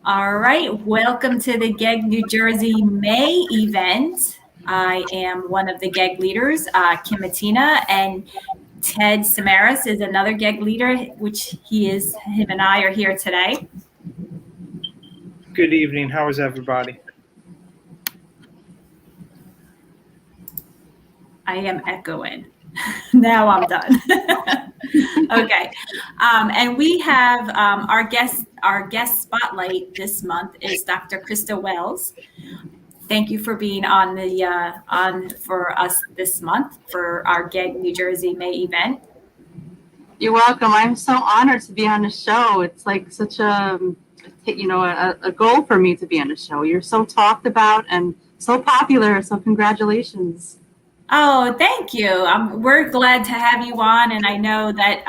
All right, welcome to the GEG New Jersey May event. I am one of the GEG leaders, Kim Matina, and Ted Samaras is another GEG leader, which him and I are here today. Good evening. How is everybody? I am echoing. Now I'm done. Okay. And we have our guest spotlight this month is Dr. Krista Welz. Thank you for being on for us this month for our GEG New Jersey May event. You're welcome. I'm so honored to be on the show. It's like such a goal for me to be on the show. You're so talked about and so popular. So congratulations. Oh, thank you. We're glad to have you on. And I know that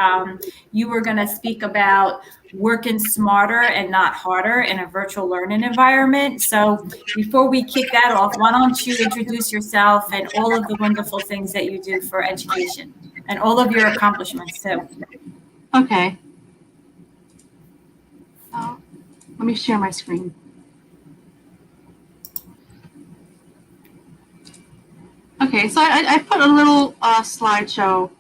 you were going to speak about working smarter and not harder in a virtual learning environment. So before we kick that off, why don't you introduce yourself and all of the wonderful things that you do for education and all of your accomplishments too. Okay. Let me share my screen. Okay, so I put a little slideshow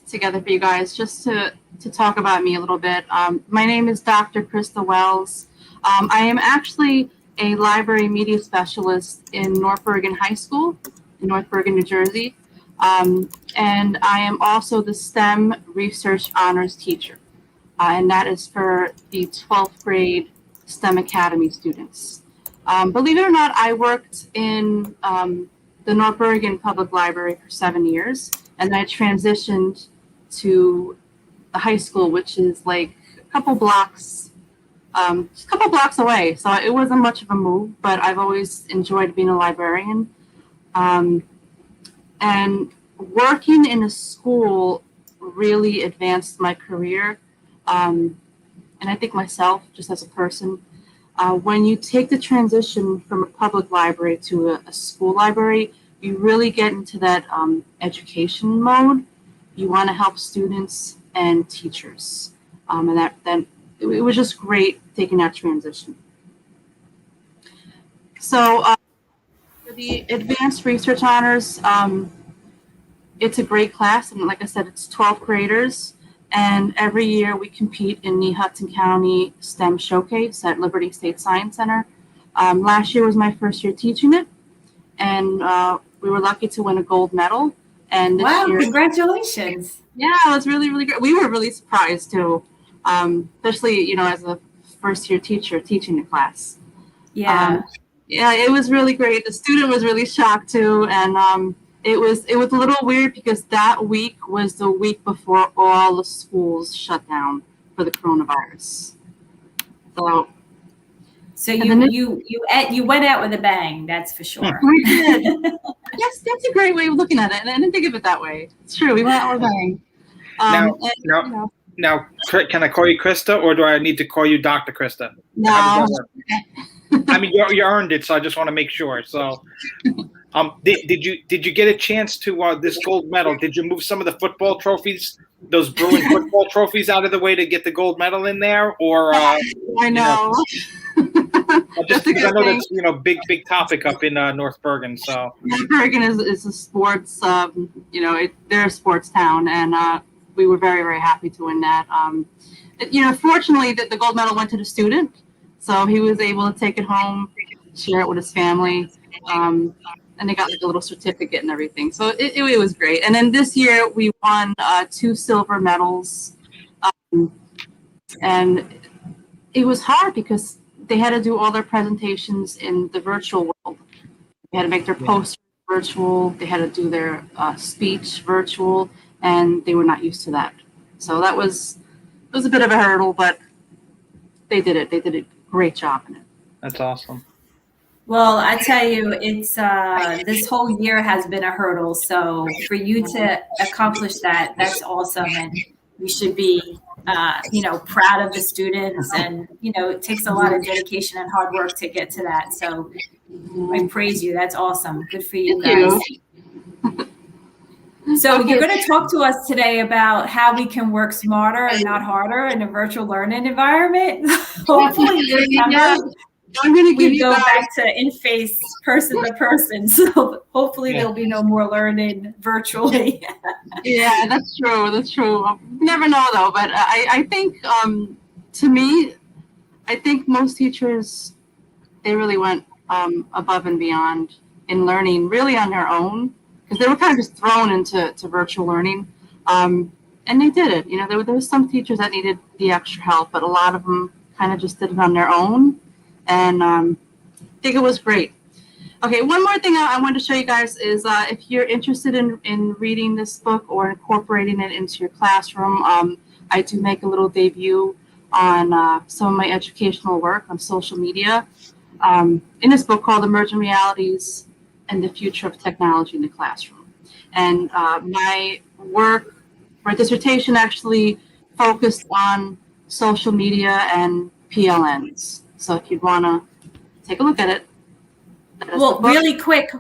together for you guys just to talk about me a little bit. My name is Dr. Krista Welz. I am actually a library media specialist in North Bergen High School in North Bergen, New Jersey. And I am also the STEM Research Honors Teacher. And that is for the 12th grade STEM Academy students. Believe it or not, I worked in the North Bergen Public Library for 7 years, and I transitioned to the high school, which is like a couple blocks away. So it wasn't much of a move, but I've always enjoyed being a librarian. And working in a school really advanced my career, and I think myself just as a person. When you take the transition from a public library to a school library, you really get into that education mode. You want to help students and teachers. And that it was just great taking that transition. So for the Advanced Research Honors, it's a great class. And like I said, it's 12th graders. And every year we compete in the Hudson County STEM Showcase at Liberty State Science Center. Last year was my first year teaching it, and we were lucky to win a gold medal. And this year, congratulations! Yeah, it was really, really great. We were really surprised too, especially as a first year teacher teaching the class. Yeah, yeah, it was really great. The student was really shocked too, and it was a little weird because that week was the week before all the schools shut down for the coronavirus. So you went out with a bang, that's for sure. We did. Yes, that's a great way of looking at it, and I didn't think of it that way. It's true. We went out with a bang. Now, can I call you Krista, or do I need to call you Dr. Krista? No. I mean, you earned it, so I just want to make sure. So, did you get a chance to this gold medal? Did you move some of the football trophies, those Bruin football trophies, out of the way to get the gold medal in there? Or I know. Just because I know that's big topic up in North Bergen. So North Bergen is a sports they're a sports town, and we were very, very happy to win that. Fortunately, the gold medal went to the student. So he was able to take it home, share it with his family, and they got like a little certificate and everything. So it was great. And then this year we won 2 silver medals, and it was hard because they had to do all their presentations in the virtual world. They had to make their posters virtual. They had to do their speech virtual, and they were not used to that. So it was a bit of a hurdle, but they did it. They did a great job in it. That's awesome. Well, I tell you, it's this whole year has been a hurdle. So for you to accomplish that, that's awesome, and you should be, proud of the students. And it takes a lot of dedication and hard work to get to that. So I praise you. That's awesome. Good for you guys. So Okay. you're going to talk to us today about how we can work smarter and not harder in a virtual learning environment. Hopefully this Yeah, summer I'm going to give we you go guys. back to in-face, person to person. So hopefully Yeah. there'll be no more learning virtually. Yeah, that's true. That's true. Never know though, but I think to me, I think most teachers, they really went above and beyond in learning really on their own, because they were kind of just thrown into virtual learning, and they did it. You know, there was some teachers that needed the extra help, but a lot of them kind of just did it on their own, and I think it was great. Okay, one more thing I wanted to show you guys is if you're interested in reading this book or incorporating it into your classroom, I do make a little debut on some of my educational work on social media in this book called Emerging Realities and the Future of Technology in the Classroom. And my work for dissertation actually focused on social media and PLNs. So if you'd want to take a look at it. Well, really quick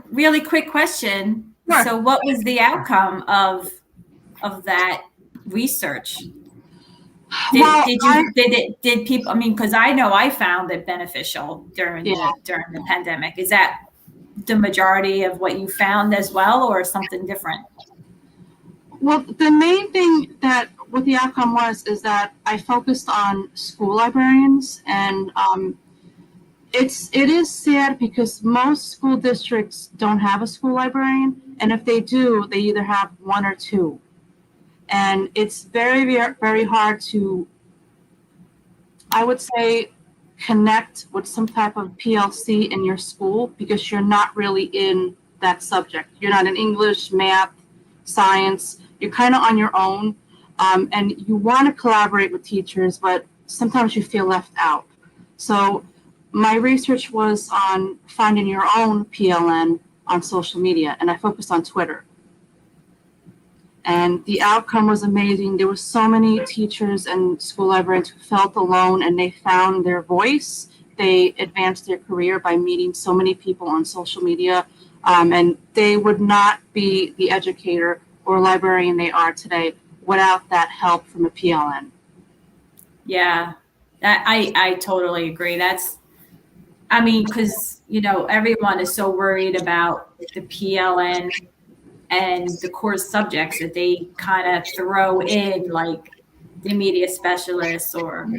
question. Sure. So what was the outcome of that research? Did people, I mean, because I know I found it beneficial during the pandemic. Is that the majority of what you found as well, or something different? Well, the main thing that what the outcome was is that I focused on school librarians, and it is sad because most school districts don't have a school librarian, and if they do, they either have one or two, and it's very, very, very hard to, I would say, connect with some type of PLC in your school because you're not really in that subject. You're not in English, math, science. You're kind of on your own, and you want to collaborate with teachers, but sometimes you feel left out. So my research was on finding your own PLN on social media, and I focused on Twitter. And the outcome was amazing. There were so many teachers and school librarians who felt alone, and they found their voice. They advanced their career by meeting so many people on social media, and they would not be the educator or librarian they are today without that help from a PLN. Yeah, I totally agree. I mean, because, you know, everyone is so worried about the PLN and the core subjects that they kind of throw in, like the media specialist or,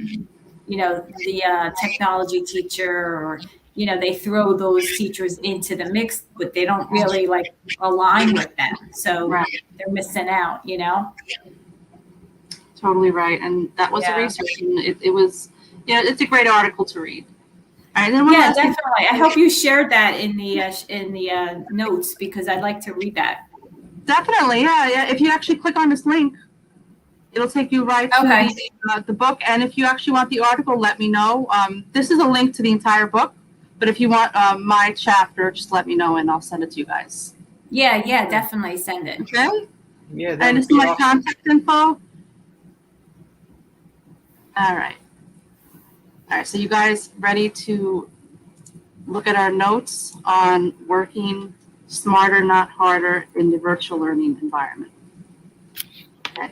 you know, the technology teacher, or, you know, they throw those teachers into the mix, but they don't really like align with them. So they're missing out, you know? Totally right. And that was a research, and it was, it's a great article to read. All right, then definitely. I hope you shared that in the notes, because I'd like to read that. Definitely, yeah. If you actually click on this link, it'll take you right to the book. And if you actually want the article, let me know. This is a link to the entire book, but if you want my chapter, just let me know and I'll send it to you guys. Yeah, definitely send it. Okay. Yeah. And this is my contact info. All right. So you guys ready to look at our notes on working smarter, not harder in the virtual learning environment? Okay.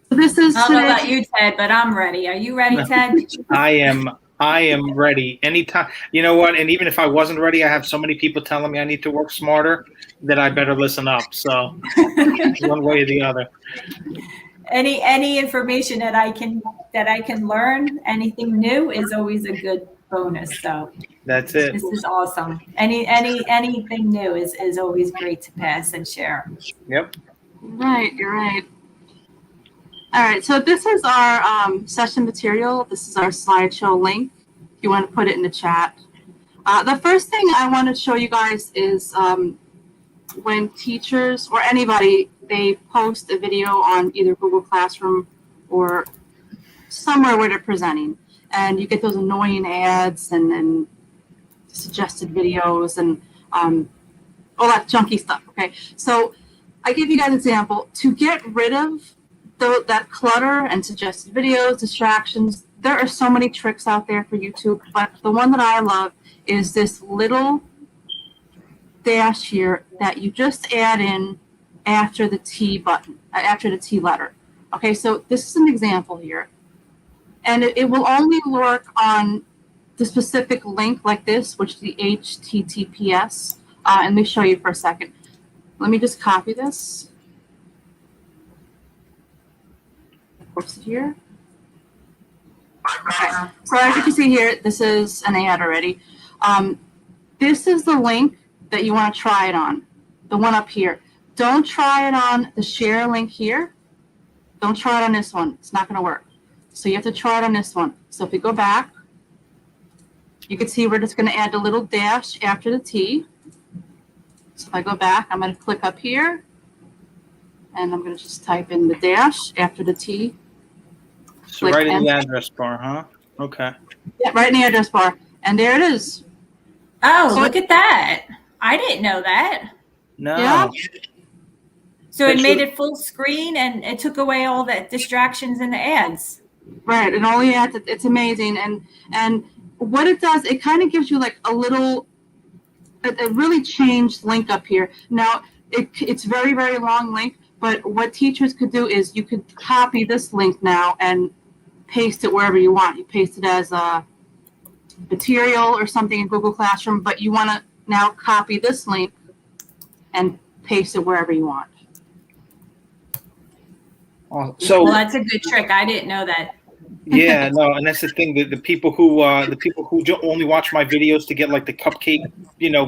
So this is. I don't know about you, Ted, but I'm ready. Are you ready, Ted? I am ready. Anytime. You know what? And even if I wasn't ready, I have so many people telling me I need to work smarter that I better listen up. So one way or the other. Any information that I can learn, anything new is always a good bonus. So that's it. This is awesome. Anything new is always great to pass and share. Yep. Right, you're right. All right, so this is our session material. This is our slideshow link. If you want to put it in the chat. The first thing I want to show you guys is when teachers or anybody, they post a video on either Google Classroom or somewhere where they're presenting, and you get those annoying ads and suggested videos and all that junky stuff. Okay, so I give you guys an example. To get rid of that clutter and suggested videos, distractions, there are so many tricks out there for YouTube, but the one that I love is this little dash here that you just add in after the T button, after the T letter. Okay, so this is an example here. And it will only work on the specific link like this, which is the HTTPS. And let me show you for a second. Let me just copy this. Post it here. Okay. So as you can see here, this is an ad already. This is the link that you want to try it on, the one up here. Don't try it on the share link here. Don't try it on this one. It's not going to work. So you have to try it on this one. So if we go back, you can see we're just going to add a little dash after the T. So if I go back, I'm going to click up here, and I'm going to just type in the dash after the T. So right in the address bar, huh? Okay. Yeah, right in the address bar. And there it is. Oh, So look at that. I didn't know that. No. Yeah. So it made it full screen and it took away all the distractions in the ads. Right, and all the ads, it's amazing. And what it does, it kind of gives you like a little, a really changed link up here. Now, it's very, very long link, but what teachers could do is you could copy this link now and paste it wherever you want. You paste it as a material or something in Google Classroom, but you want to now copy this link and paste it wherever you want. So Well, that's a good trick. I didn't know that. yeah, no, and that's the thing. The people who only watch my videos to get like the cupcake,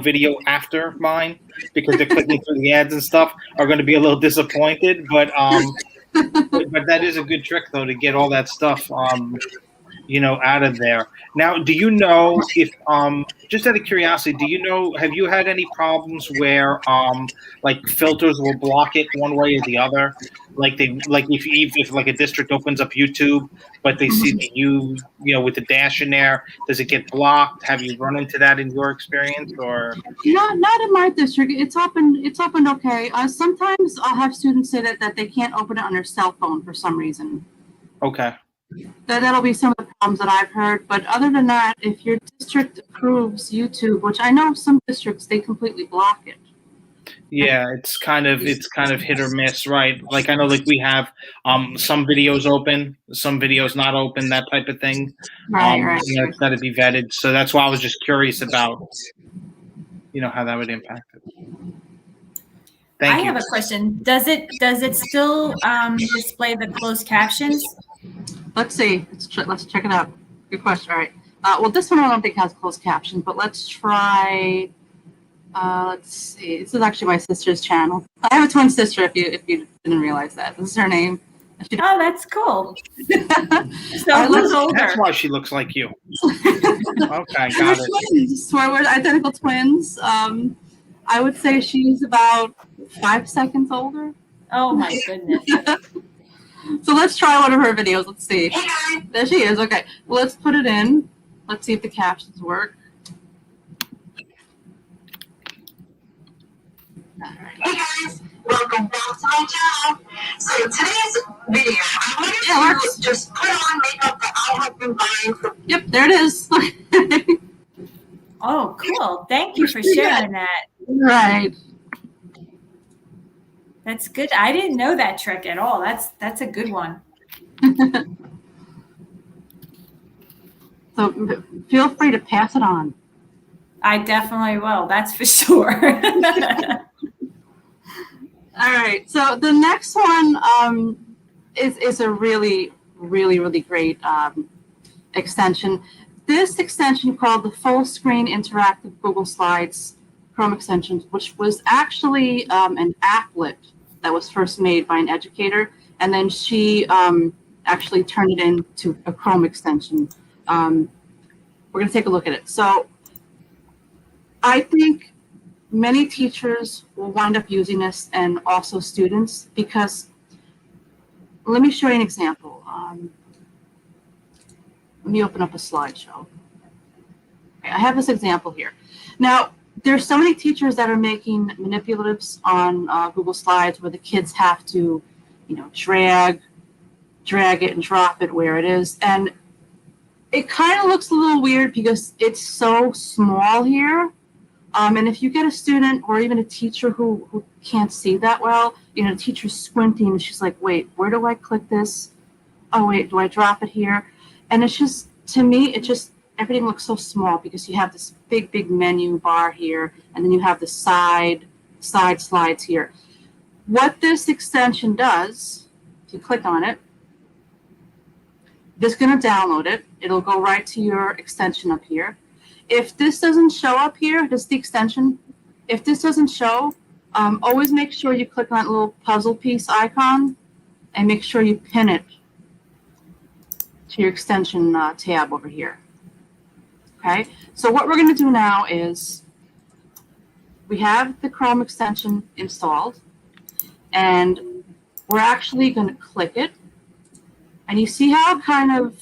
video after mine because they're clicking through the ads and stuff are going to be a little disappointed. But that is a good trick though to get all that stuff out of there. Now, do you know if just out of curiosity, have you had any problems where like filters will block it one way or the other? Like if like a district opens up YouTube, but they see the U, with the dash in there, does it get blocked? Have you run into that in your experience, or? Not in my district. It's opened okay. Sometimes I'll have students say that they can't open it on their cell phone for some reason. Okay. That'll be some of the problems that I've heard. But other than that, if your district approves YouTube, which I know some districts, they completely block it. Yeah, it's kind of hit or miss, right? Like I know, like we have some videos open, some videos not open, that type of thing. Right. It's got to be vetted. So that's why I was just curious about, how that would impact it. Thank you. I have a question. Does it still display the closed captions? Let's see. Let's check it out. Good question. All right. Well, this one I don't think has closed captions, but let's try. Let's see. This is actually my sister's channel. I have a twin sister. If you didn't realize that, this is her name. Oh, that's cool. So who's older? That's why she looks like you. Okay, got it. Twins. So we're identical twins. I would say she's about 5 seconds older. Oh my goodness. So let's try one of her videos. Let's see. There she is. Okay. Well, let's put it in. Let's see if the captions work. Hey guys, welcome back to my channel. So today's video, I wanted to just put on makeup that I have been buying for. Yep, there it is. Oh, cool. Thank you for sharing that. Right. That's good. I didn't know that trick at all. That's a good one. So feel free to pass it on. I definitely will. That's for sure. All right. So the next one is a really, really, really great extension. This extension called the Full Screen Interactive Google Slides Chrome extension, which was actually an applet that was first made by an educator, and then she actually turned it into a Chrome extension. We're going to take a look at it. So I think many teachers will wind up using this, and also students, because let me show you an example. Let me open up a slideshow. Okay, I have this example here. Now, there's so many teachers that are making manipulatives on Google Slides where the kids have to, drag it and drop it where it is. And it kind of looks a little weird because it's so small here. And if you get a student or even a teacher who can't see that well, the teacher's squinting and she's like, wait, where do I click this? Oh, wait, do I drop it here? And it's just, to me, everything looks so small because you have this big menu bar here, and then you have the side slides here. What this extension does, if you click on it, this is going to download it. It'll go right to your extension up here. If this doesn't show up here, this is the extension. If this doesn't show, always make sure you click on that little puzzle piece icon and make sure you pin it to your extension tab over here. Okay, so what we're going to do now is we have the Chrome extension installed, and we're actually going to click it. And you see how it kind of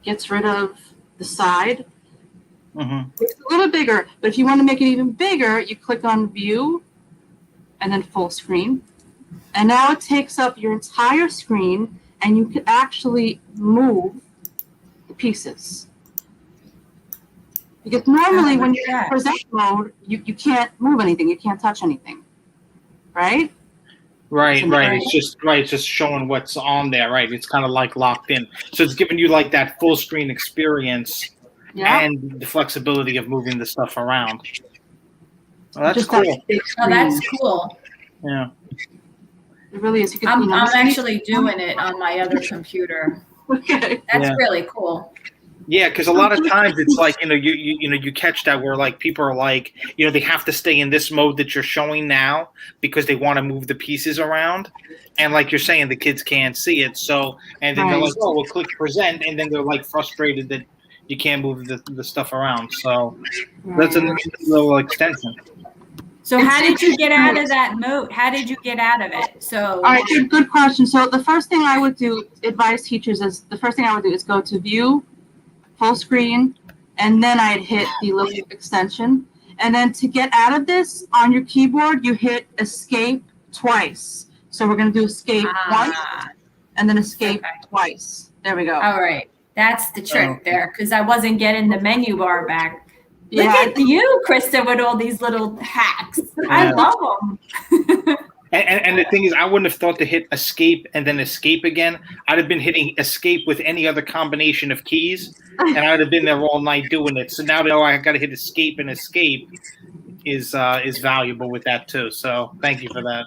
gets rid of the side? Mm-hmm. It's a little bigger, but if you want to make it even bigger, you click on View and then Full Screen. And now it takes up your entire screen, and you can actually move the pieces. Because normally when you're in present mode, you can't move anything, you can't touch anything, right? Right. It's just showing what's on there, right? It's kind of like locked in. So it's giving you like that full screen experience and the flexibility of moving the stuff around. Well, that's cool. Oh, that's cool. Yeah. It really is. I'm actually doing it on my other computer. Okay. That's really cool. Yeah, because a lot of times it's like, you catch that where like people are like, they have to stay in this mode that you're showing now because they want to move the pieces around. And like you're saying, the kids can't see it. So, and then they're like, oh, we'll click present. And then they're like frustrated that you can't move the stuff around. So that's a little extension. So how did you get out of that mode? How did you get out of it? So, all right, good question. So the first thing I would do, advise teachers, is go to View, Full Screen, and then I'd hit the little extension. And then to get out of this, on your keyboard, you hit Escape twice. So we're going to do Escape once, and then Escape twice. There we go. All right. That's the trick there, because I wasn't getting the menu bar back. Look at you, Krista, with all these little hacks. I love them. And the thing is, I wouldn't have thought to hit escape and then escape again. I'd have been hitting escape with any other combination of keys, and I'd have been there all night doing it. So now to know I got to hit escape, and escape is valuable with that too. So thank you for that.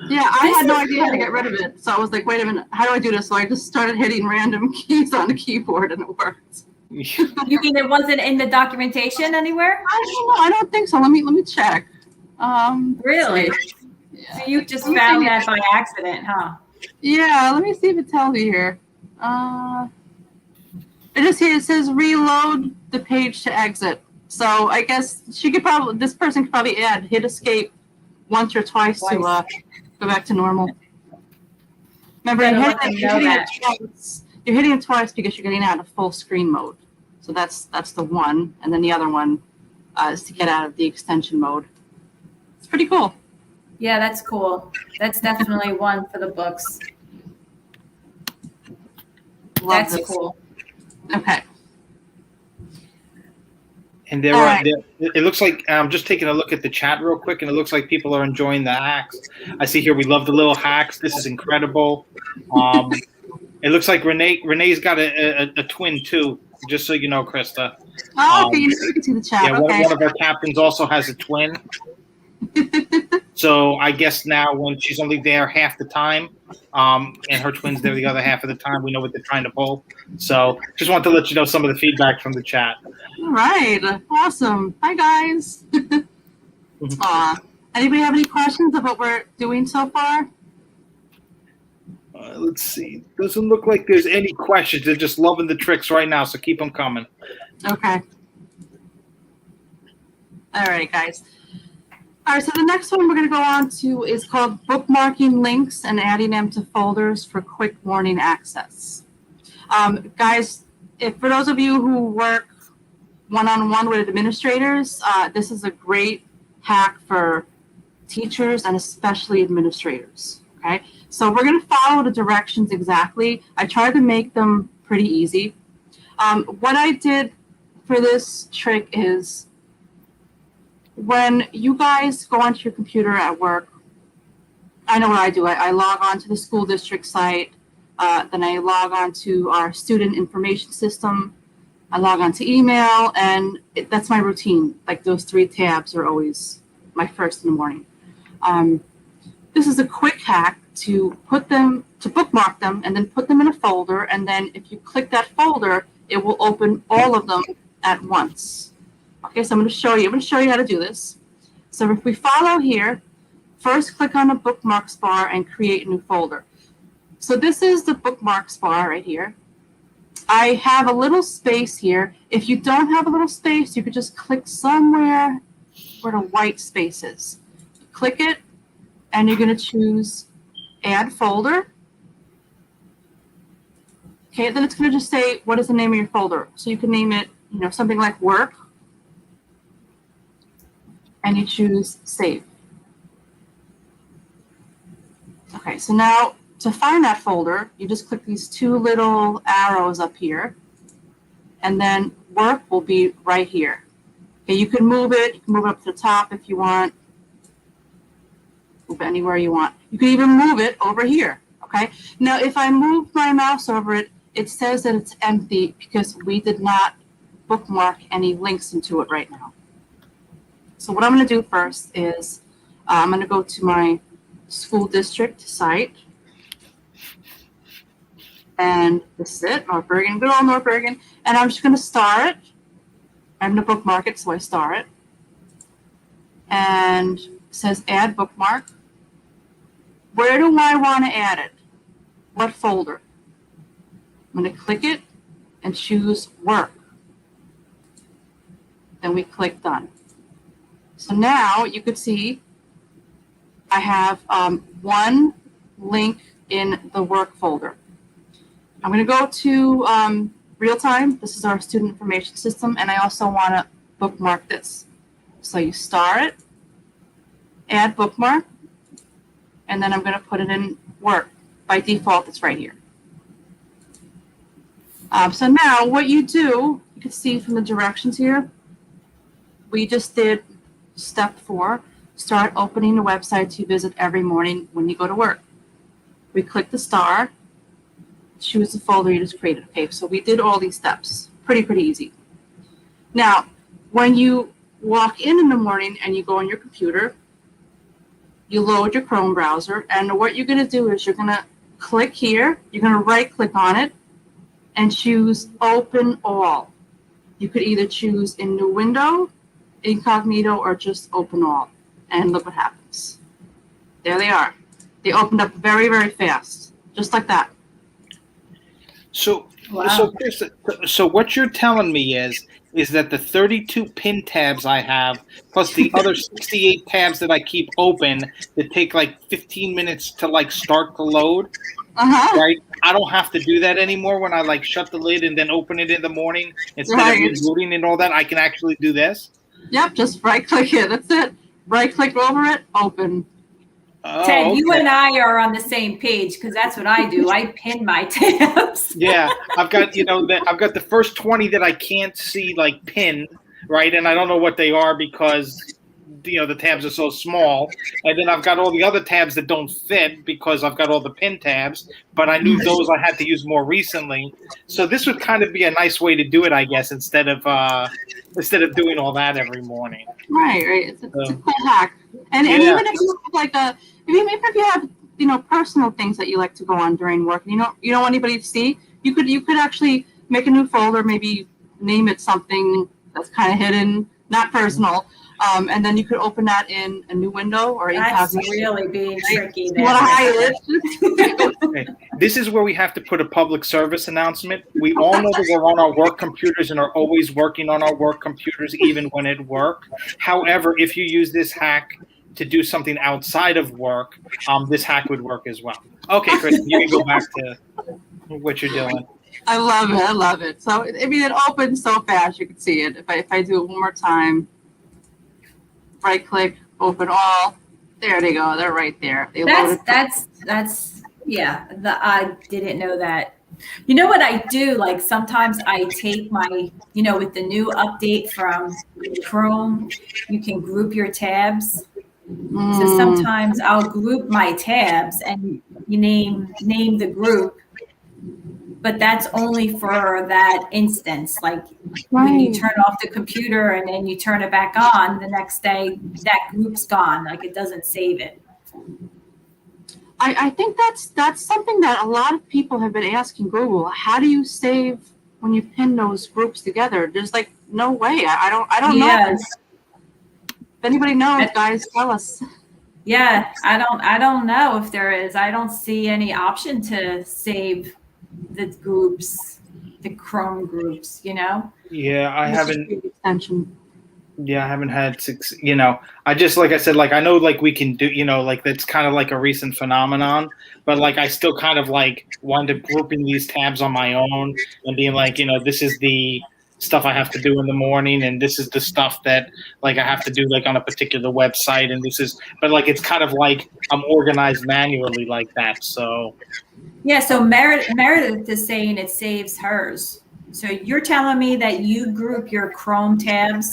Yeah, I had no idea how to get rid of it. So I was like, wait a minute, how do I do this? So I just started hitting random keys on the keyboard, and it worked. You mean it wasn't in the documentation anywhere? I don't know. I don't think so. Let me check. Really? Yeah. So you just found that by accident, huh? Yeah. Let me see if it tells you here. It says reload the page to exit. So I guess this person could probably hit escape once or twice. To go back to normal. Remember, you're hitting it twice because you're getting out of full screen mode. So that's the one, and then the other one is to get out of the extension mode. It's pretty cool. Yeah, that's cool. That's definitely one for the books. That's cool. Okay. And it looks like I'm just taking a look at the chat real quick, and it looks like people are enjoying the hacks. I see here we love the little hacks. This is incredible. It looks like Renee's got a twin too, just so you know, Krista. Oh, okay, you can see the chat. Yeah, one of our captains also has a twin. So I guess now when she's only there half the time, and her twin's there the other half of the time, we know what they're trying to pull. So just wanted to let you know some of the feedback from the chat. All right, awesome. Hi, guys. Anybody have any questions of what we're doing so far? Let's see. Doesn't look like there's any questions. They're just loving the tricks right now, so keep them coming. Okay. All right, guys. All right, so the next one we're going to go on to is called Bookmarking Links and Adding them to Folders for Quick Warning Access. Guys, for those of you who work one-on-one with administrators, this is a great hack for teachers and especially administrators, okay? So we're going to follow the directions exactly. I tried to make them pretty easy. What I did for this trick is when you guys go onto your computer at work, I know what I do. I log on to the school district site, then I log on to our student information system, I log on to email, and that's my routine. Like those 3 tabs are always my first in the morning. This is a quick hack to bookmark them and then put them in a folder. And then if you click that folder, it will open all of them at once. Okay, so I'm going to show you how to do this. So if we follow here, first click on the bookmarks bar and create a new folder. So this is the bookmarks bar right here. I have a little space here. If you don't have a little space, you could just click somewhere where the white space is. Click it, and you're going to choose Add Folder. Okay, then it's going to just say, what is the name of your folder? So you can name it, something like Work, and you choose Save. Okay, so now to find that folder, you just click these 2 little arrows up here, and then Work will be right here. Okay, you can move it up to the top if you want, move it anywhere you want. You can even move it over here, okay? Now, if I move my mouse over it, it says that it's empty because we did not bookmark any links into it right now. So what I'm going to do first is I'm going to go to my school district site. And this is it, North Bergen, good old North Bergen. And I'm just going to star it. I'm going to bookmark it, so I star it. And it says Add Bookmark. Where do I want to add it? What folder? I'm going to click it and choose Work. Then we click Done. So now you could see I have 1 link in the Work folder. I'm going to go to real time. This is our student information system, and I also want to bookmark this. So you star it, add bookmark, and then I'm going to put it in Work. By default, it's right here. So now what you do, you can see from the directions here, we just did step 4, start opening the websites you visit every morning when you go to work. We click the star, choose the folder you just created. Okay, so we did all these steps. Pretty easy. Now, when you walk in the morning and you go on your computer, you load your Chrome browser, and what you're going to do is you're going to click here, you're going to right-click on it, and choose Open All. You could either choose in New Window, Incognito, or just Open All. And look what happens. There they are. They opened up very fast, just like that. So, Wow. so what you're telling me is that the 32 pin tabs I have, plus the other 68 tabs that I keep open that take like 15 minutes to like start to load, right? I don't have to do that anymore when I like shut the lid and then open it in the morning instead of rebooting and all that. I can actually do this. Yep, just right-click it. That's it. Right-click over it, open. Oh, Ted, okay. you and I are on the same page because that's what I do. I pin my tabs. Yeah, I've got I've got the first 20 that I can't see like pinned, right? And I don't know what they are because the tabs are so small. And then I've got all the other tabs that don't fit because I've got all the pin tabs, but I knew those I had to use more recently. So this would kind of be a nice way to do it, I guess, instead of doing all that every morning. Right. It's a cool hack. And even if you have even if you have personal things that you like to go on during work, you don't want anybody to see, you could actually make a new folder, maybe name it something that's kind of hidden, not personal, and then you could open that in a new window or That's incognito. really being tricky. You want to hide it. Okay. This is where we have to put a public service announcement. We all know that we're on our work computers and are always working on our work computers, even when at work. However, if you use this hack to do something outside of work, this hack would work as well. Okay, Krista, you can go back to what you're doing. I love it. So it opens so fast you can see it. If I do it one more time, right click, open all. There they go. They're right there. I didn't know that You know what I do? Like sometimes I take my, with the new update from Chrome, you can group your tabs. So sometimes I'll group my tabs and you name the group, but that's only for that instance. Like when you turn off the computer and then you turn it back on, the next day that group's gone. Like it doesn't save it. I think that's something that a lot of people have been asking Google. How do you save when you pin those groups together? There's like no way. I don't know. If anybody knows, guys, tell us. Yeah, I don't know if there is. I don't see any option to save the groups, the Chrome groups, Yeah, I haven't. Extension. Yeah, I haven't had six. I just, like I said, like I know, like we can do, like that's kind of like a recent phenomenon. But like I still kind of like wind up grouping these tabs on my own and being like, this is the stuff I have to do in the morning, and this is the stuff that like I have to do like on a particular website, and this is. But like it's kind of like I'm organized manually like that. So. Yeah. So Meredith is saying it saves hers. So you're telling me that you group your Chrome tabs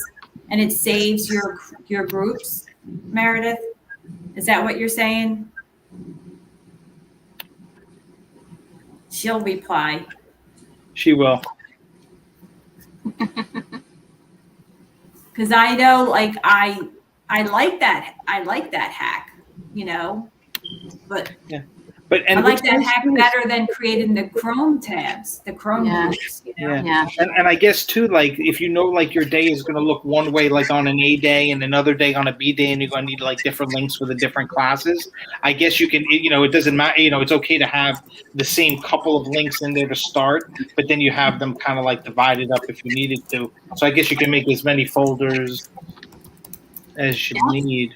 and it saves your groups, Meredith? Is that what you're saying? She'll reply. She will. Because I know, like I like that hack, but yeah. But I like that hack better than creating the Chrome tabs, the Chrome groups. Yeah. And I guess too, like if like your day is going to look one way, like on an A day, and another day on a B day, and you're going to need like different links for the different classes. I guess you can, it doesn't matter. It's okay to have the same couple of links in there to start, but then you have them kind of like divided up if you needed to. So I guess you can make as many folders as you need.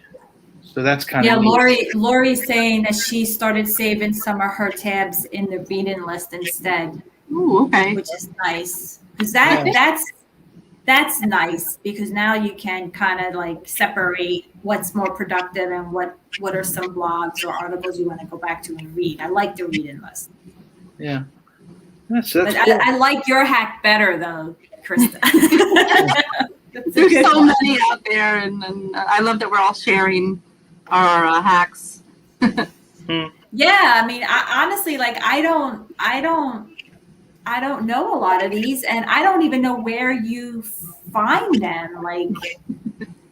So that's kind of Lori's saying that she started saving some of her tabs in the reading list instead. Ooh, okay. Which is nice. Because that's nice, because now you can kind of like separate what's more productive and what are some blogs or articles you want to go back to and read. I like the reading list. Yeah. But cool. I like your hack better though, Krista. There's so many out there, and I love that we're all sharing our hacks. Yeah, I mean, honestly, like I don't know a lot of these, and I don't even know where you find them. Like,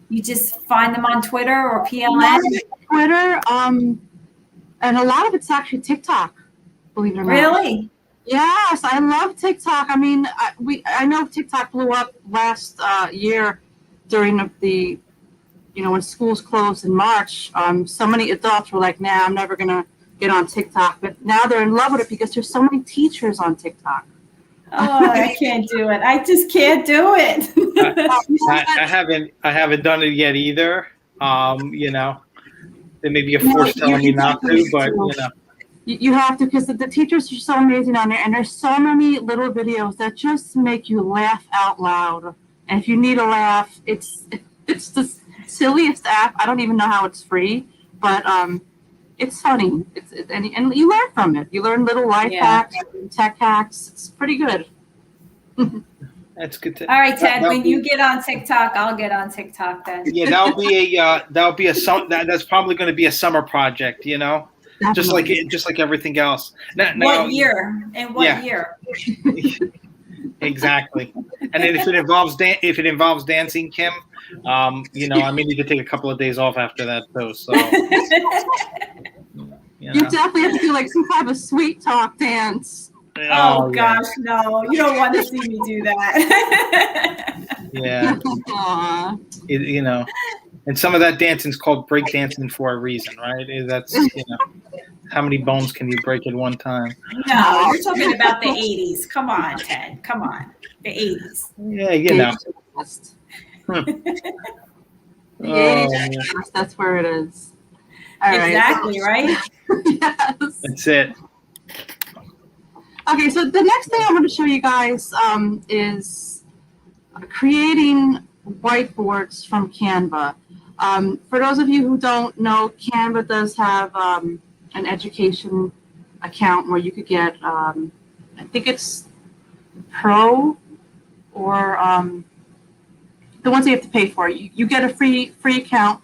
you just find them on Twitter or PLN? Twitter, and a lot of it's actually TikTok, believe it or not. Really? Yes, I love TikTok. I mean, I know TikTok blew up last year during the when schools closed in March. So many adults were like, nah, I'm never going to get on TikTok. But now they're in love with it because there's so many teachers on TikTok. Oh, I can't do it. I just can't do it. I haven't done it yet either. There may be a force telling me not to, but You have to, because the teachers are so amazing on there, and there's so many little videos that just make you laugh out loud. And if you need a laugh, it's the silliest app. I don't even know how it's free, but it's funny. And you learn from it. You learn little life hacks, tech hacks. It's pretty good. That's good. All right, Ted. When you get on TikTok, I'll get on TikTok then. Yeah, that's probably going to be a summer project. Definitely. Just like everything else. What year? And what year? Exactly. And then if it involves dancing, Kim, I may need to take a couple of days off after that too. So you definitely have to do like some kind of sweet talk dance. Oh gosh, no! You don't want to see me do that. Yeah. And some of that dancing is called break dancing for a reason, right? That's how many bones can you break at one time? No, you're talking about the 80s. Come on, Ted. Come on, the 80s. Yeah, The 80s, that's where it is. All exactly, right? Yes. That's it. Okay, so the next thing I want to show you guys is creating whiteboards from Canva. For those of you who don't know, Canva does have an education account where you could get I think it's Pro or the ones that you have to pay for. You get a free account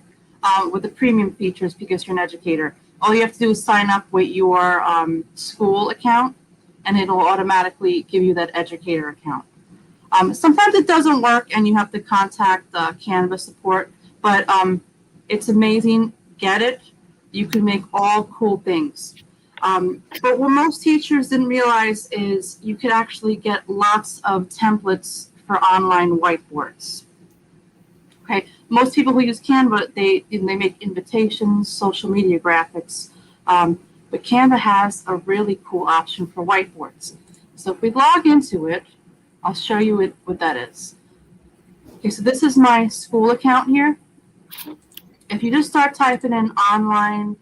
with the premium features because you're an educator. All you have to do is sign up with your school account, and it'll automatically give you that educator account. Sometimes it doesn't work, and you have to contact Canva support, but it's amazing. Get it. You can make all cool things. But what most teachers didn't realize is you could actually get lots of templates for online whiteboards. Okay, most people who use Canva, they make invitations, social media graphics, but Canva has a really cool option for whiteboards. So if we log into it, I'll show you what that is. Okay, so this is my school account here. If you just start typing in online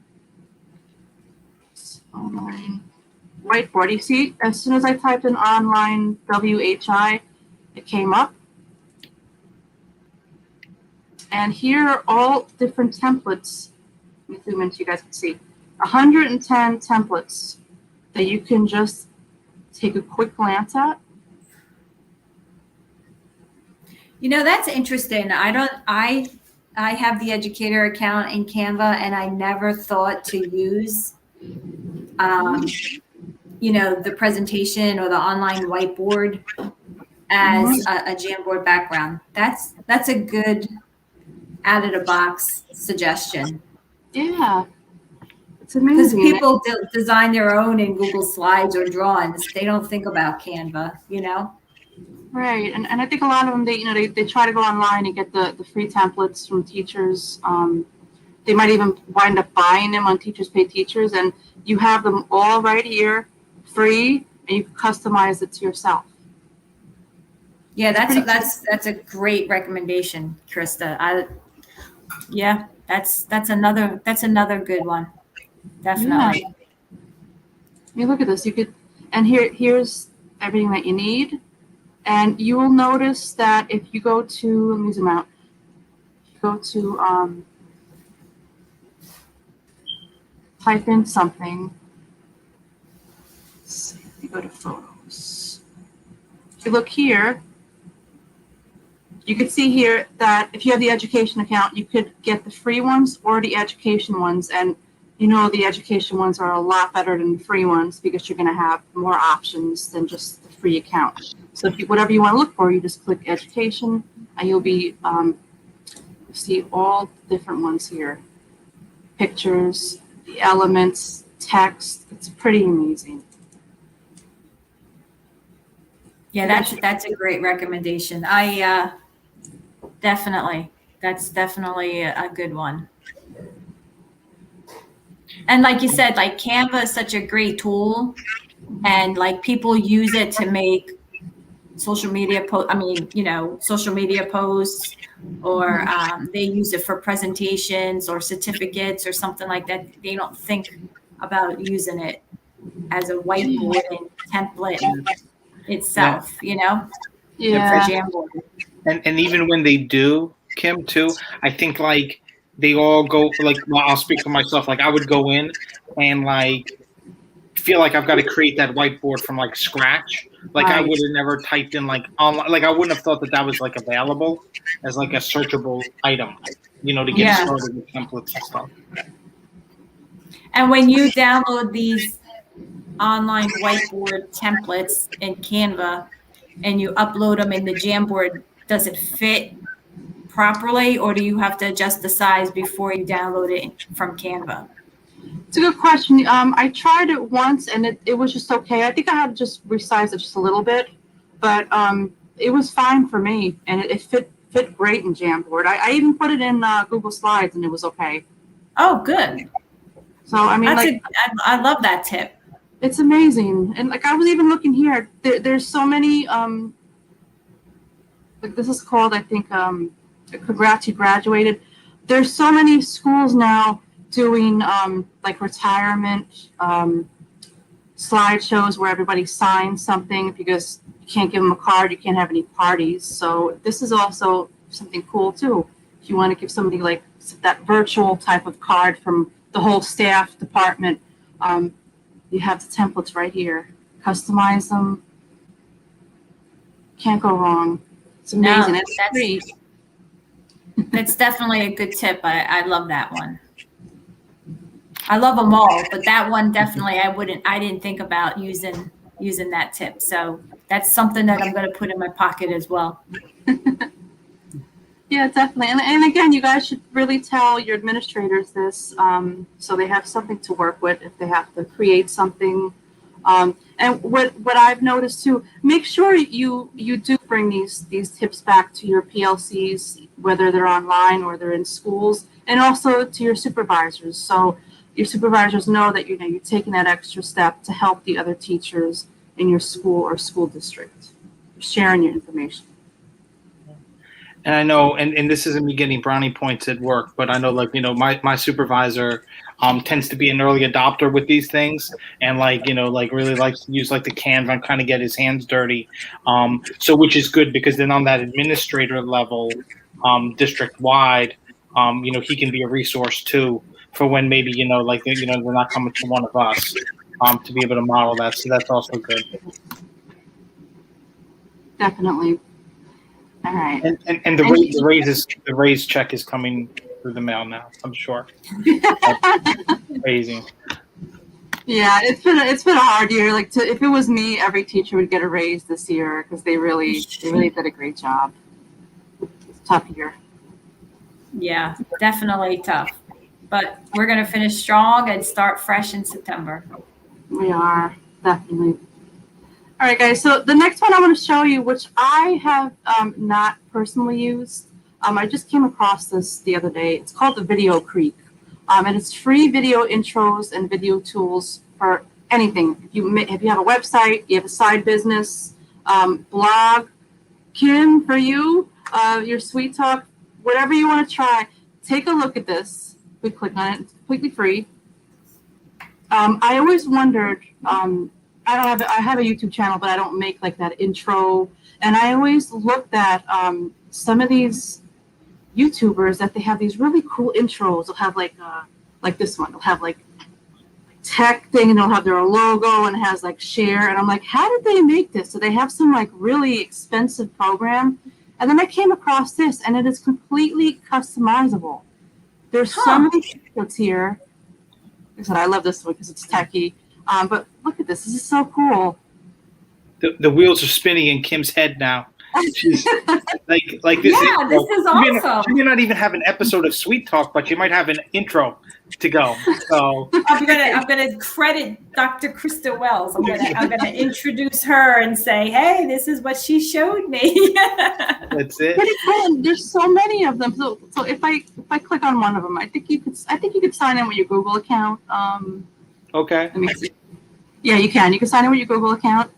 whiteboard, you see, as soon as I typed in online WHI, it came up. And here are all different templates. Let me zoom in so you guys can see. 110 templates that you can just take a quick glance at. You know, that's interesting. I have the educator account in Canva, and I never thought to use, you know, the presentation or the online whiteboard as a Jamboard background. That's a good out of the box suggestion. Yeah, it's Because amazing. people design their own in Google Slides or drawings. They don't think about Canva, you know? Right, and I think a lot of them, they try to go online and get the free templates from teachers. They might even wind up buying them on Teachers Pay Teachers, and you have them all right here, free, and you can customize it to yourself. Yeah, that's a great recommendation, Krista. Yeah, that's another good one. Definitely. Yeah. I mean, look at this. You could, and here's everything that you need. And you will notice that if you go to, let me zoom out, go to type in something. Let's see, if you go to photos. If you look here, you can see here that if you have the education account, you could get the free ones or the education ones. And you know the education ones are a lot better than the free ones because you're going to have more options than just the free account. So if whatever you want to look for, you just click education, and you'll be see all different ones here. Pictures, the elements, text. It's pretty amazing. Yeah, that's a great recommendation. That's definitely a good one. And like you said, like Canva is such a great tool, and like people use it to make social media social media posts, or they use it for presentations or certificates or something like that. They don't think about using it as a whiteboard and template itself, you know? Yeah. For Jamboard. And even when they do, Kim, too, I think like they all go like, well, I'll speak for myself. Like I would go in and like feel like I've got to create that whiteboard from like scratch. Like I would have never typed in like online. Like I wouldn't have thought that was like available as like a searchable item, you know, to get started with templates and stuff. And when you download these online whiteboard templates in Canva and you upload them in the Jamboard, does it fit properly, or do you have to adjust the size before you download it from Canva? It's a good question. I tried it once and it was just okay. I think I had to just resize it just a little bit, but it was fine for me, and it fit great in Jamboard. I even put it in Google Slides and it was okay. Oh, good. So I mean, I love that tip. It's amazing, and like I was even looking here. There's so many. Like this is called, I think, Congrats You Graduated. There's so many schools now doing like retirement slideshows where everybody signs something because you can't give them a card, you can't have any parties. So this is also something cool too. If you want to give somebody like that virtual type of card from the whole staff department, you have the templates right here, customize them. Can't go wrong. It's No, amazing. It's free. That's definitely a good tip. I love that one. I love them all, but that one definitely I didn't think about using that tip. So that's something that I'm going to put in my pocket as well. Yeah, definitely. And again, you guys should really tell your administrators this, so they have something to work with if they have to create something. And what I've noticed too, make sure you do bring these tips back to your PLCs, whether they're online or they're in schools, and also to your supervisors. So your supervisors know that you're taking that extra step to help the other teachers in your school or school district, sharing your information. And I know, and this isn't me getting brownie points at work, but I know, like, my supervisor tends to be an early adopter with these things, and really likes to use like the Canva and kind of get his hands dirty. So which is good, because then on that administrator level, district wide, he can be a resource too for when maybe they're not coming to one of us, to be able to model that. So that's also good. Definitely. All right. And the raise check is coming through the mail now, I'm sure. That's crazy. Yeah, it's been a hard year. If it was me, every teacher would get a raise this year, because they really did a great job. It's a tough year. Yeah, definitely tough. But we're going to finish strong and start fresh in September. We are, definitely. All right, guys. So the next one I want to show you, which I have not personally used. I just came across this the other day. It's called the Video Creek. And it's free video intros and video tools for anything. If you have a website, you have a side business, blog, Kim, for you, your Sweet Talk, whatever you want to try, take a look at this. We click on it. It's completely free. I always wondered, I have a YouTube channel, but I don't make like that intro. And I always looked at some of these YouTubers that they have these really cool intros. They'll have like this one. They'll have like tech thing, and they'll have their logo, and it has like share. And I'm like, how did they make this? So they have some like really expensive program. And then I came across this, and it is completely customizable. There's so many templates here. Like I said, I love this one because it's techy. But look at this. This is so cool. The wheels are spinning in Kim's head now. She's like this. Yeah, this is awesome. She may not even have an episode of Sweet Talk, but you might have an intro to go. So I'm gonna credit Dr. Krista Welz. I'm gonna introduce her and say, hey, this is what she showed me. That's it. Pretty cool. There's so many of them. So if I click on one of them, I think you could sign in with your Google account. Okay. Let me see. Yeah, you can. You can sign in with your Google account.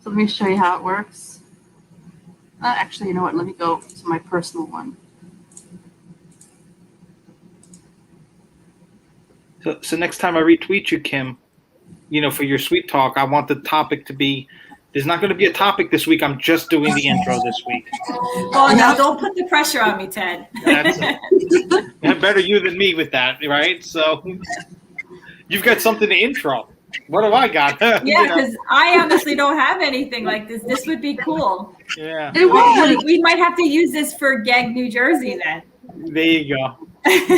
So let me show you how it works. Actually, you know what? Let me go to my personal one. So next time I retweet you, Kim, for your Sweet Talk, I want the topic to be, there's not going to be a topic this week. I'm just doing the intro this week. Well, now don't put the pressure on me, Ted. Better you than me with that, right? So you've got something to intro. What have I got? Yeah, because I honestly don't have anything like this. This would be cool. Yeah. We might have to use this for Gag, New Jersey then. There you go.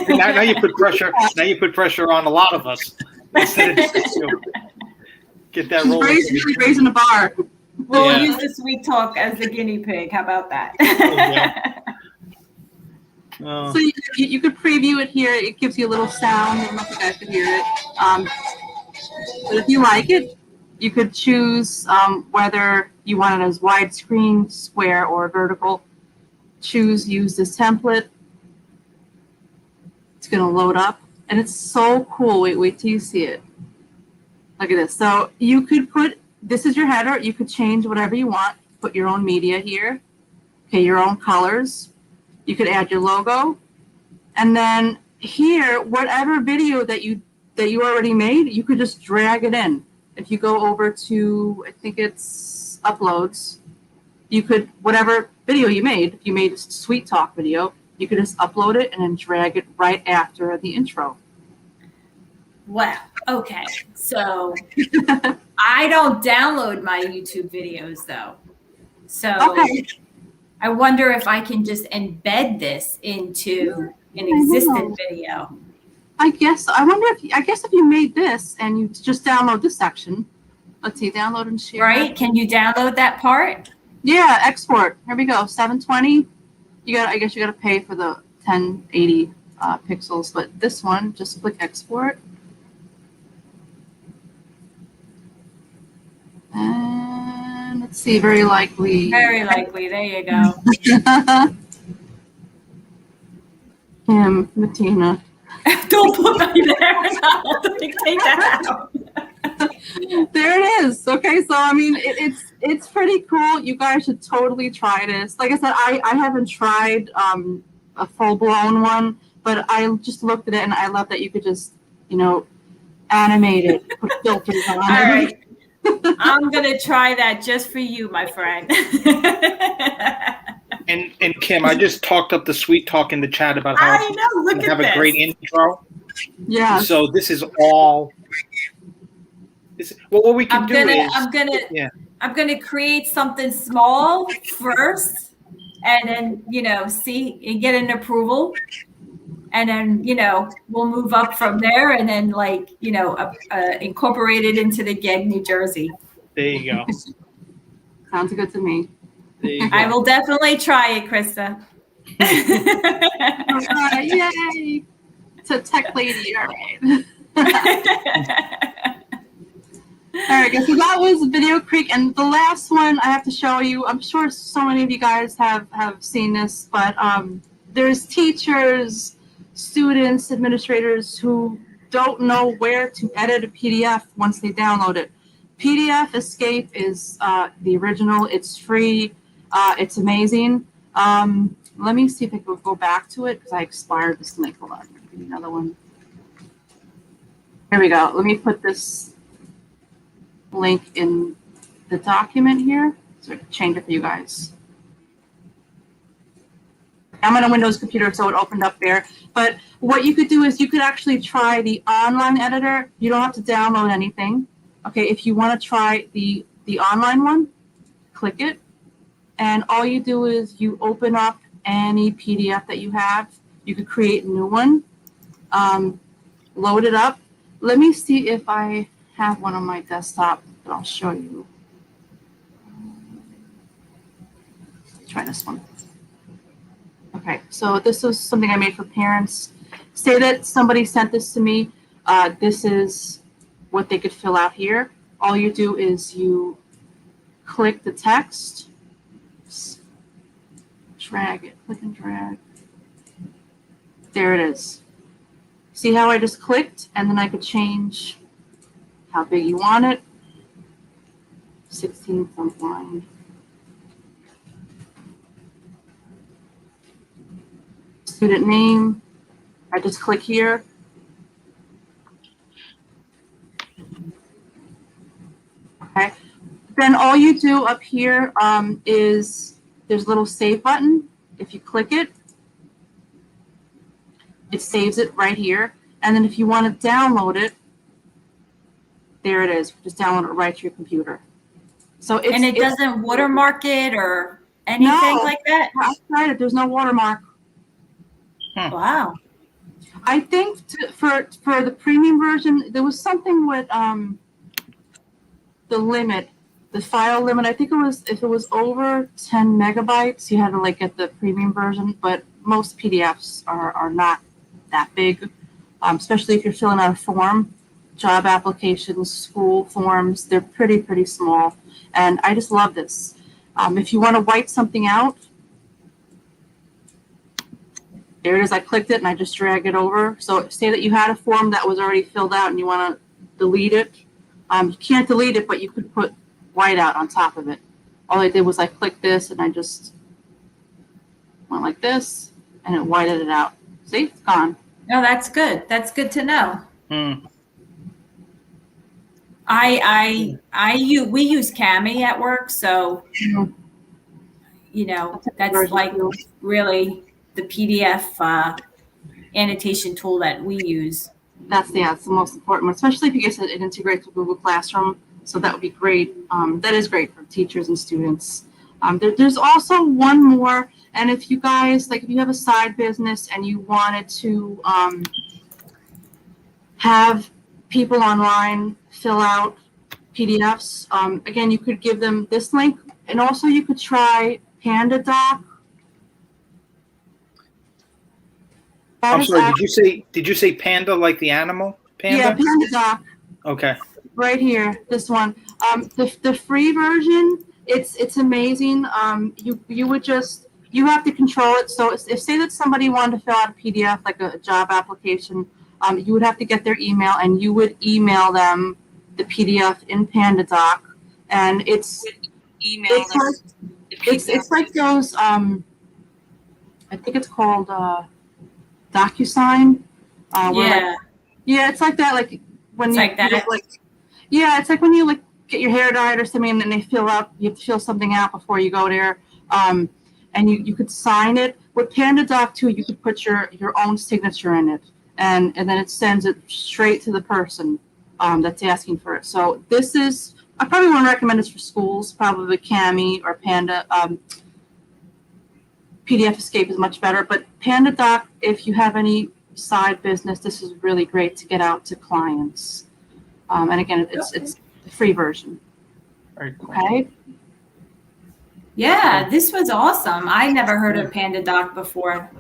now you put pressure. Now you put pressure on a lot of us. Instead of just you. Get that rolling. Raising the bar. We'll use the Sweet Talk as the guinea pig. How about that? So you could preview it here. It gives you a little sound. I don't know if you guys can hear it. But if you like it, you could choose whether you want it as widescreen, square, or vertical. Use this template. It's going to load up, and it's so cool. Wait till you see it. Look at this. So you could this is your header. You could change whatever you want. Put your own media here. Okay, your own colors. You could add your logo. And then here, whatever video that you already made, you could just drag it in. If you go over to, I think it's uploads, you could, whatever video you made, if you made a Sweet Talk video, you could just upload it and then drag it right after the intro. Well, okay. So I don't download my YouTube videos though. So Okay. I wonder if I can just embed this into an I don't existing know. video. I guess if you made this and you just download this section. Let's see, download and share. Right? Can you download that part? Yeah, export. Here we go. 720. I guess you got to pay for the 1080 pixels, but this one, just click export. And let's see, very likely. Very likely. There you go. Kim, Matina. Don't put me there. Take that out. There it is. Okay, so I mean, it's pretty cool. You guys should totally try this. Like I said, I haven't tried a full blown one, but I just looked at it and I love that you could just animate it, put filters on it. All right. I'm gonna try that just for you, my friend. And Kim, I just talked up the sweet talk in the chat about how I know. Look you at have this. a great intro. Yeah. So this is all. Well, what we can I'm gonna create something small first, and then see and get an approval, and then we'll move up from there, and then incorporate it into the gig New Jersey. There you go. Sounds good to me. There you go. I will definitely try it, Krista. Yay! It's a tech lady, all right. All right, guys, so that was Video Creek, and the last one I have to show you, I'm sure so many of you guys have seen this, but there's teachers, students, administrators who don't know where to edit a PDF once they download it. PDF Escape is the original. It's free. It's amazing. Let me see if I can go back to it because I expired this link. Hold on, give me another one. Here we go. Let me put this link in the document here so I can change it for you guys. I'm on a Windows computer, so it opened up there. But what you could do is you could actually try the online editor. You don't have to download anything. Okay, if you want to try the online one, click it. And all you do is you open up any PDF that you have. You could create a new one, load it up. Let me see if I have one on my desktop that I'll show you. Try this one. Okay, so this is something I made for parents. Say that somebody sent this to me. This is what they could fill out here. All you do is you click the text, drag it, click and drag. There it is. See how I just clicked, and then I could change how big you want it. 16-point line. Student name. I just click here. Okay. Then all you do up here is there's a little save button. If you click it, it saves it right here. And then if you want to download it, there it is. Just download it right to your computer. So it doesn't watermark it or anything like that? I tried it. There's no watermark. Wow. I think for the premium version, there was something with the limit, the file limit. I think it was if it was over 10 megabytes, you had to get the premium version. But most PDFs are not that big, especially if you're filling out a form, job applications, school forms. They're pretty small, and I just love this. If you want to white something out, there it is. I clicked it and I just drag it over. So say that you had a form that was already filled out and you want to delete it. You can't delete it, but you could put white out on top of it. All I did was I clicked this and I just went like this and it whited it out. See, it's gone. No, that's good. That's good to know. We use Cami at work, so that's like really the PDF annotation tool that we use. That's the most important one, especially if you get it integrates with Google Classroom. So that would be great. That is great for teachers and students. There's also one more, and if you guys, like if you have a side business and you wanted to have people online fill out PDFs, again, you could give them this link, and also you could try PandaDoc. I'm sorry. Did you say panda like the animal? Panda? Yeah, PandaDoc. Okay. Right here, this one. The free version, it's amazing. You would just, you have to control it. So if say that somebody wanted to fill out a PDF, like a job application, you would have to get their email, and you would email them the PDF in PandaDoc, and it's like those. I think it's called DocuSign. Yeah, it's like that. Like when It's you like that. yeah, it's like when you like get your hair dyed or something, and then they fill up. You have to fill something out before you go there, and you could sign it. With PandaDoc too, you could put your own signature in it, and then it sends it straight to the person that's asking for it. So this is, I probably wouldn't recommend this for schools. Probably Cami or Panda. PDF Escape is much better, but PandaDoc, if you have any side business, this is really great to get out to clients. And again, it's the free version. Very cool. Okay. Yeah, this was awesome. I never heard of PandaDoc before.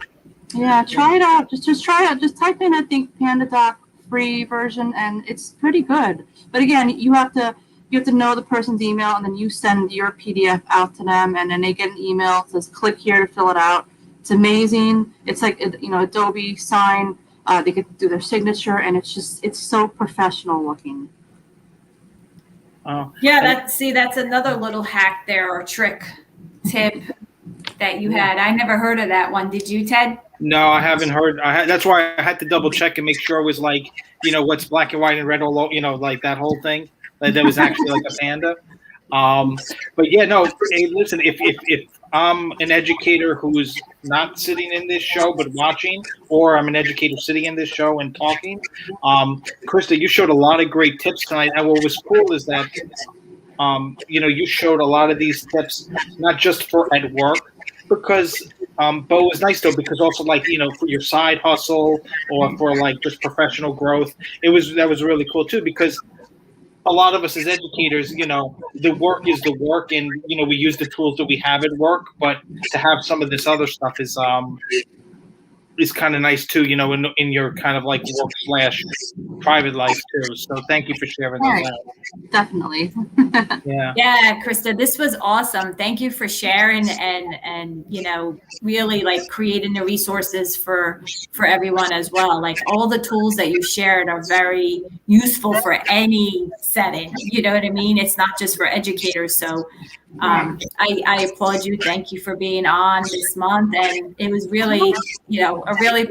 Yeah, try it out. Just try it. Just type in, I think, PandaDoc free version, and it's pretty good. But again, you have to know the person's email, and then you send your PDF out to them, and then they get an email that says click here to fill it out. It's amazing. It's like, Adobe Sign. They get to do their signature, and it's so professional looking. Oh. Yeah, that's another little hack there, or trick tip that you had. I never heard of that one. Did you, Ted? No, I haven't heard. That's why I had to double check and make sure it was like, what's black and white and red all over, like that whole thing. That was actually like a panda. But yeah, no. Hey, listen, if I'm an educator who's not sitting in this show but watching, or I'm an educator sitting in this show and talking, Krista, you showed a lot of great tips tonight. And what was cool is that, you showed a lot of these tips not just for at work, because but it was nice though, because also like, for your side hustle or for like just professional growth, that was really cool too, because a lot of us as educators, the work is the work, and we use the tools that we have at work, but to have some of this other stuff is kind of nice too, in your kind of like work/private life too. So thank you for sharing that. Definitely. Yeah, Krista, this was awesome. Thank you for sharing and really like creating the resources for everyone as well. Like all the tools that you shared are very useful for any setting. You know what I mean? It's not just for educators. So I applaud you. Thank you for being on this month. And it was really, a really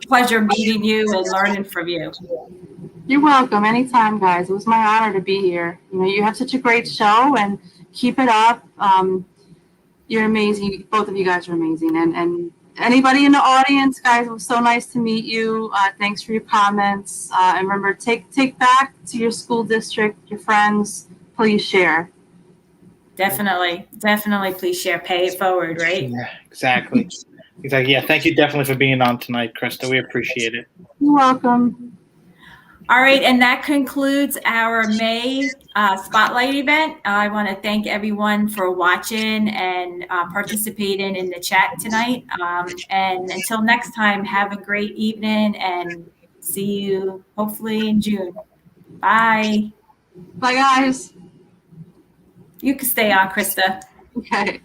pleasure meeting you and learning from you. You're welcome. Anytime, guys. It was my honor to be here. You have such a great show, and keep it up. You're amazing. Both of you guys are amazing. And anybody in the audience, guys, it was so nice to meet you. Thanks for your comments. And remember, take back to your school district, your friends. Please share. Definitely. Please share. Pay it forward, right? Yeah, exactly. Yeah. Thank you definitely for being on tonight, Krista. We appreciate it. You're welcome. All right, and that concludes our May Spotlight event. I want to thank everyone for watching and participating in the chat tonight. And until next time, have a great evening, and see you hopefully in June. Bye. Bye, guys. You can stay on, Krista. Okay.